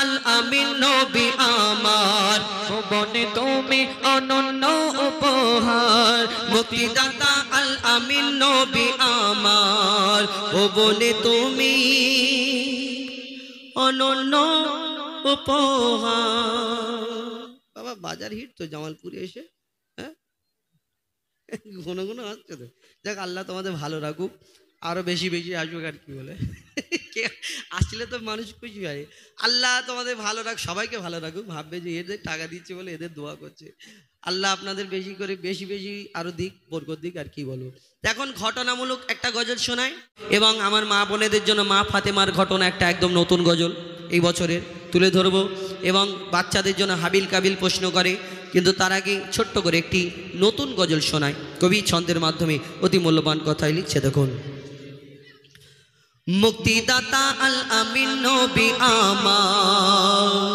আল আমিন নবী আমার, ভুবনে তুমি অনন্য উপহার। মুক্তিদাতা আল আমিন নবী আমার, ভুবনে তুমি অনন্য উপহার। বাবা বাজার হিট তো জামালপুরে এসে, হ্যাঁ ঘন ঘন আসছে তো। যাক আল্লাহ তোমাদের ভালো রাখুক, আরো বেশি বেশি আসুক। আর কি বলে, আসলে তো মানুষ খুশি হয়। আল্লাহ তোমাদের ভালো রাখ, সবাইকে ভালো রাখুক। ভাববে যে এদের টাকা দিচ্ছে বলে এদের দোয়া করছে। আল্লাহ আপনাদের বেশি করে বেশি বেশি আরো দিক, বরকত দিক। আর কি বলবো, এখন ঘটনামূলক একটা গজল শোনায়, এবং আমার মা বোনেদের জন্য মা ফাতেমার ঘটনা একটা একদম নতুন গজল এই বছরের তুলে ধরবো, এবং বাচ্চাদের জন্য হাবিল কাবিল প্রশ্ন করে। কিন্তু তার আগে ছোট্ট করে একটি নতুন গজল শোনায় কবি ছন্দের মাধ্যমে। অতি মূল্যবান কথাই লিখছে, দেখুন। মুক্তিদাতা আল আমিন নবী আমার,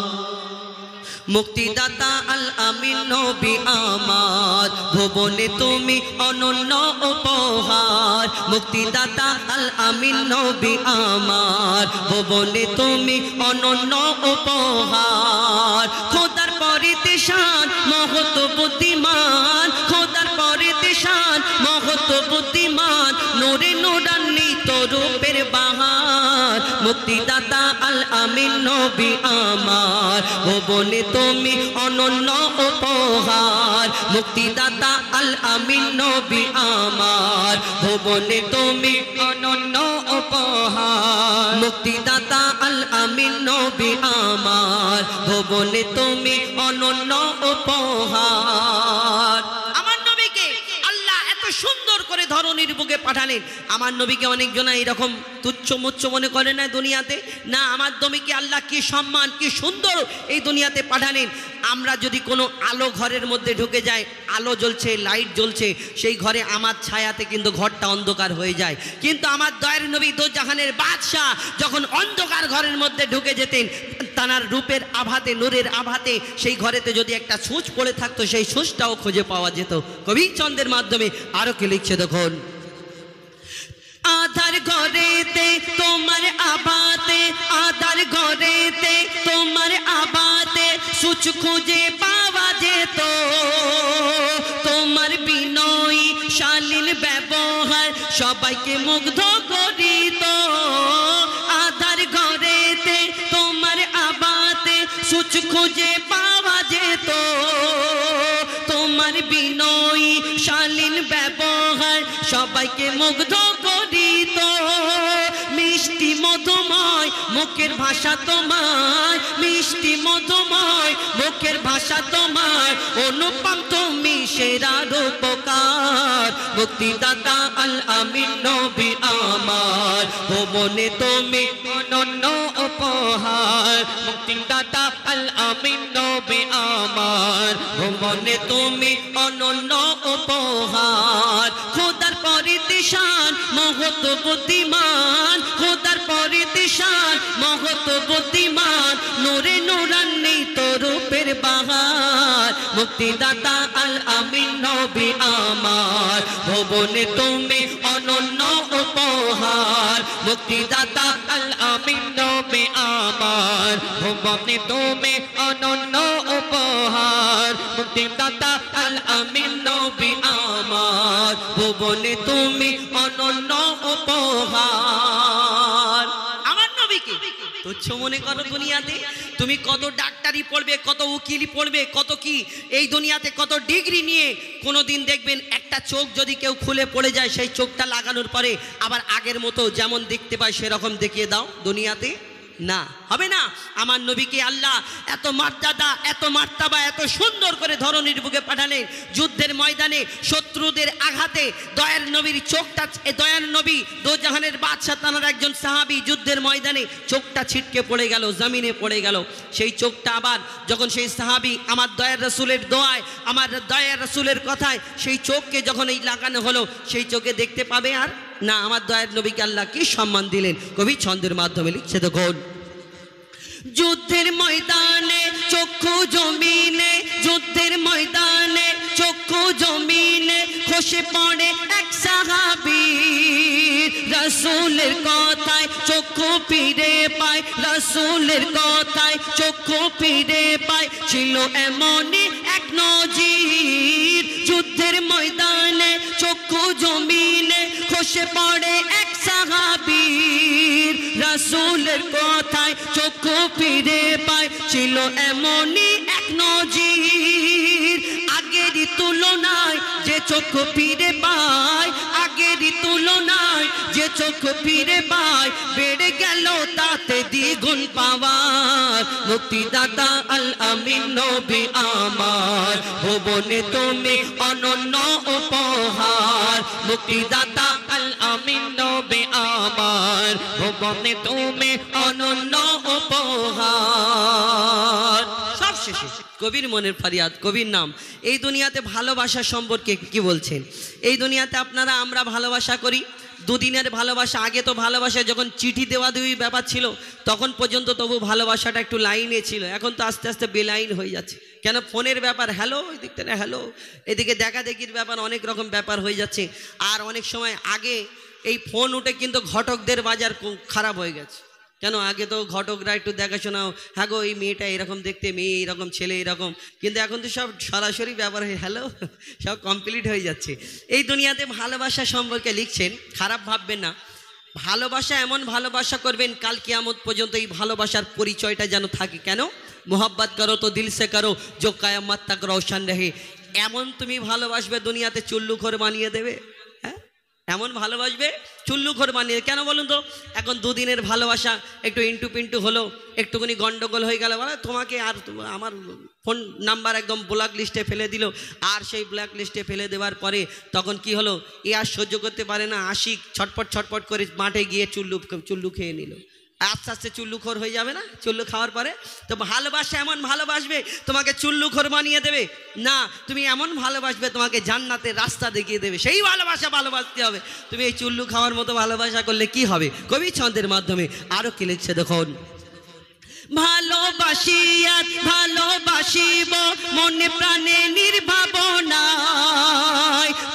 মুক্তিদাতা আল আমিন নবী আমার, ভুবনে তুমি অনন্য উপহার। মুক্তিদাতা আল আমিন নবী আমার, ভুবনে তুমি অনন্য উপহার। খোদার পরিতে শান মহৎ বুদ্ধিমান, খোদার পরিতে শান মহৎ বুদ্ধিমান, নূরে নূরান্বিত রূপের বাহার। মুক্তিদাতা আল আমিন নবী আমার, ভুবনে তুমি অনন্য উপহার। মুক্তিদাতা আল আমিন নবী আমার, ভুবনে তুমি অনন্য উপহার। মুক্তিদাতা আল আমিন নবী আমার, ভুবনে তুমি অনন্য উপহার। আমার নবীকে আল্লাহ এত সুন্দর করে ধরনীর বুকে পাঠালেন। আমার নবীকে অনেকজন এরকম তুচ্ছ মুচ্ছ মনে করে না দুনিয়াতে। না, আমার নবীকে আল্লাহ কি সম্মান, কি সুন্দর এই দুনিয়াতে পাঠালেন। আমরা যদি কোনো আলো ঘরের মধ্যে ঢুকে যাই, আলো জ্বলছে, লাইট জ্বলছে, সেই ঘরে আমার ছায়াতে কিন্তু ঘরটা অন্ধকার হয়ে যায়। কিন্তু আমার দয়ার নবী দোজাহানের বাদশাহ যখন অন্ধকার ঘরের মধ্যে ঢুকে যেতেন, তানার রূপের আভাতে, নূরের আভাতে সেই ঘরেতে যদি একটা সূচ পড়ে থাকতো, সেই সূচটাও খুঁজে পাওয়া যেত। কবি ছন্দের মাধ্যমে আরো কি লিখছে, দেখুন। আধার ঘরেতে তোমার আবাতে, আধার ঘরেতে তোমার আবাতে সূচ খুঁজে পাওয়া যেত। তোমার বিনয়ী শালীন ব্যবহার সবাইকে মুগ্ধ করিত। আধার ঘরেতে তোমার আবাতে সূচ খুঁজে পাওয়া যেত। তোমার বিনয়ী শালীন ব্যবহার সবাইকে মুগ্ধ করিত। মিষ্টি মধুময় মুখের ভাষা তোমার, মিষ্টি মধুময় মুখের ভাষা তোমার, অনুপম তুমি সেরা রূপকার। মুক্তিদাতা আল আমিন নবী আমার, ভুবনে তুমি অনন্য উপহার। মুক্তিদাতা আল আমিন নবী আমার, ভুবনে তুমি অনন্য উপহার। খোদার পরিতে শান মহৎ বুদ্ধিমান, খোদার পরিতে শান মহৎ বুদ্ধিমান, নূরে নূরান্বিত রূপের বাহার। মুক্তিদাতা আল আমিন নবী আমার, ভুবনে তুমি অনন্য উপহার। মুক্তিদাতা আল আমিন নবী আমার, ভুবনে তুমি অনন্য উপহার। মুক্তিদাতা আল আমিন নবী আমার, ভুবনে তুমি অনন্য উপহার। আমার নবীকে তুচ্ছ মনে করো দুনিয়াতে। তুমি কত ডাক্তারি পড়বে, কত উকিলি পড়বে, কত কি এই দুনিয়াতে কত ডিগ্রি নিয়ে, কোনোদিন দেখবেন একটা চোখ যদি কেউ খুলে পড়ে যায়, সেই চোখটা লাগানোর পরে আবার আগের মতো যেমন দেখতে পায় সেরকম দেখিয়ে দাও দুনিয়াতে, না, হবে না। আমার নবীকে আল্লাহ এত মর্যাদা, এত মার্তাবা, এত সুন্দর করে ধরনীর বুকে পাঠালেন। যুদ্ধের ময়দানে শত্রুদের আঘাতে দয়ার নবীর চোখটা, দয়ার নবী দোজাহানের বাদশাহ তানার একজন সাহাবী যুদ্ধের ময়দানে চোখটা ছিটকে পড়ে গেল, জমিনে পড়ে গেল। সেই চোখটা আবার যখন সেই সাহাবী আমার দয়ার রাসূলের দোয়ায়, আমার দয়ার রাসূলের কথায় সেই চোখকে যখন এই লাগানো হলো, সেই চোখে দেখতে পাবে আর না। আমার দয়ার নবীকে আল্লাহ কি সম্মান দিলেন, কবি ছন্দের মাধ্যমে লিখছে, দেখুন। যুদ্ধের ময়দানে চক্ষু জমিনে, যুদ্ধের ময়দানে চক্ষু জমিনে খসে পড়ে এক সাহাবী। রাসূলের কথায় চক্ষু ফিরে পায়, রাসূলের কথায় চক্ষু ফিরে পায়। ছিল এমনই এক নজির, যুদ্ধের ময়দানে চক্ষু জমিনে খসে পড়ে এক সাহাবীর। রাসূলের কথায় চক্ষু ফিরে পায়, ছিল এমনই এক নজির। আগেরই তুলনায় যে চক্ষু ফিরে পায়, আগেরই তুলনায় যে চক্ষু ফিরে পায়, বেড়ে গেল তাতে দ্বিগুণ পাওয়ার। মুক্তিদাতা আল আমিন নবী আমার, ভুবনে তুমি অনন্য উপহার। মুক্তিদাতা আল আমিন নবী আমার, ভুবনে তুমি অনন্য উপহার। সব শেষে কবির মনের ফরিয়াদ, কবির নাম। এই দুনিয়াতে ভালোবাসা সম্পর্কে কি বলছেন? এই দুনিয়াতে আপনারা আমরা ভালোবাসা করি, দুদিনের ভালোবাসা। আগে তো ভালোবাসা যখন চিঠি দেওয়া দেওয়ি ব্যাপার ছিল তখন পর্যন্ত তবু ভালোবাসাটা একটু লাইনে ছিল। এখন তো আস্তে আস্তে বেলাইন হয়ে যাচ্ছে। কেন? ফোনের ব্যাপার, হ্যালো এদিক থেকে হ্যালো, এদিকে দেখা দেখির ব্যাপার, অনেক রকম ব্যাপার হয়ে যাচ্ছে। আর অনেক সময় আগে এই ফোন উঠে কিন্তু ঘটকদের বাজার খারাপ হয়ে গেছে। কেন? আগে তো ঘটকরা একটু দেখাশোনাও, হ্যাঁ গো এই মেয়েটা এরকম দেখতে, মেয়ে এরকম, ছেলে এরকম। কিন্তু এখন তো সব সরাসরি ব্যাপার হয়ে হ্যালো, সব কমপ্লিট হয়ে যাচ্ছে। এই দুনিয়াতে ভালোবাসা সম্পর্কে লিখছেন, খারাপ ভাববেন না। ভালোবাসা এমন ভালোবাসা করবেন কাল কিয়ামত পর্যন্ত এই ভালোবাসার পরিচয়টা যেন থাকে। কেন? মোহাব্বত করো তো দিল সে করো, जो कयामत तक रोशन रहे। এমন তুমি ভালোবাসবে দুনিয়াতে চুল্লুখোর বানিয়ে দেবে। হ্যাঁ, এমন ভালোবাসবে চুল্লুখোর বানিয়ে। কেন বলুন তো? এখন দুদিনের ভালোবাসা একটু ইন্টু পিন্টু হলো, একটুখানি গন্ডগোল হয়ে গেল, বলে তোমাকে আর আমার ফোন নাম্বার একদম ব্ল্যাক লিস্টে ফেলে দিল। আর সেই ব্ল্যাক লিস্টে ফেলে দেওয়ার পরে তখন কি হলো? এ আর সহ্য করতে পারে না, আশিক ছটপট ছটপট করে মাঠে গিয়ে চুল্লু খেয়ে নিল। আস্তে আস্তে চুল্লুখোর হয়ে যাবে না? চুল্লু খাওয়ার পরে তো ভালোবাসা এমন ভালোবাসবে তোমাকে চুল্লুখোর বানিয়ে দেবে না। তুমি এমন ভালোবাসবে তোমাকে জান্নাতের রাস্তা দেখিয়ে দেবে। সেই ভালোবাসা ভালোবাসতে হবে। তুমি এই চুল্লু খাওয়ার মতো ভালোবাসা করলে কি হবে? কবি ছন্দের মাধ্যমে আরো কি লিখছে দেখুন। ভালোবাসি আর ভালোবাসিব মনে প্রাণে নির্ভাবনায়,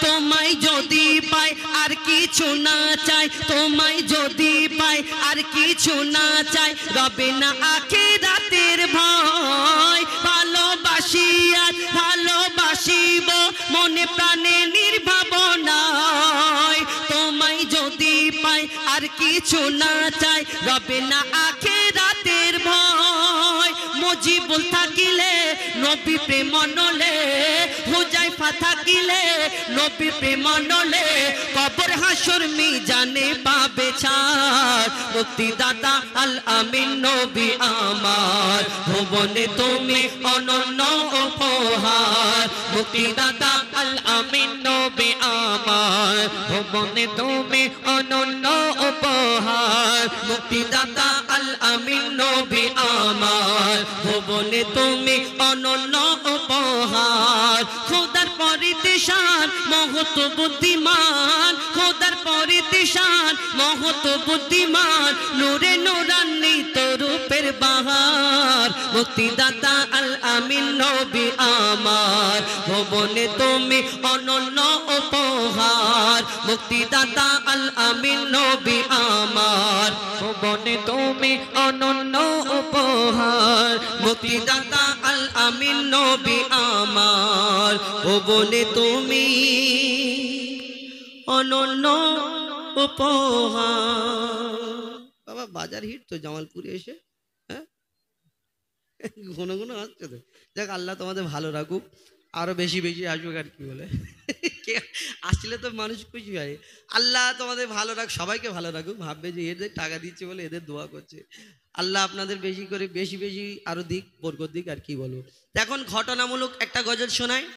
তোমায় যদি পাই আর কিছু না চাই, তোমায় যদি পাই আর কিছু না চাই, রবে না আখিরাতের ভয়। ভালোবাসি আর ভালোবাসিব মনে প্রাণে নির্ভাবনায়, তোমায় যদি পাই আর কিছু না চাই, রবে না আখিরাতের ভয়। মুজিবুল থাকিলে নবী প্রেম নলে, হুজাইফা থাকিলে নবী প্রেম নলে, কবর হাসর মিজানে পাবে ছাড়। মুক্তিদাতা আল আমিন নবী আমার, ভুবনে তুমি অনন্য উপহার। মুক্তিদাতা আল আমিন নবী আমার, ভুবনে তুমি অনন্য উপহার। মুক্তিদাতা আল আমিন নবী আমার, ভুবনে তুমি অনন্য উপহার। খোদার পরিতিশান মহৎ বুদ্ধিমান, খোদার পরিতিশান মহৎ বুদ্ধিমান, নূরে নূরান্বিত রূপের বাহার। মুক্তিদাতা আল আমিন নবী আমার, ভুবনে তুমি অনন্য উপহার। মুক্তিদাতা আল আমিন নবী আমার, ভুবনে তুমি অনন্য উপহার। মুক্তিদাতা আল আমিন নবী আমার, ভুবনে তুমি অনন্য উপহার। বাবা বাজার হিট তো জামালপুরে এসে, হ্যাঁ ঘন ঘন আসছে তো। দেখ আল্লাহ তোমাদের ভালো রাখুক, আরো বেশি বেশি আসুক। আর কি বলে, আসলে তো মানুষ খুশি হয়। আল্লাহ তোমাদের ভালো রাখ, সবাইকে ভালো রাখুক। ভাববে যে এদের টাকা দিচ্ছে বলে এদের দোয়া করছে। আল্লাহ আপনাদের বেশি করে বেশি বেশি আরো দিক, বরকত দিক। আর কি বলবো। এখন ঘটনামূলক একটা গজল শোনায়।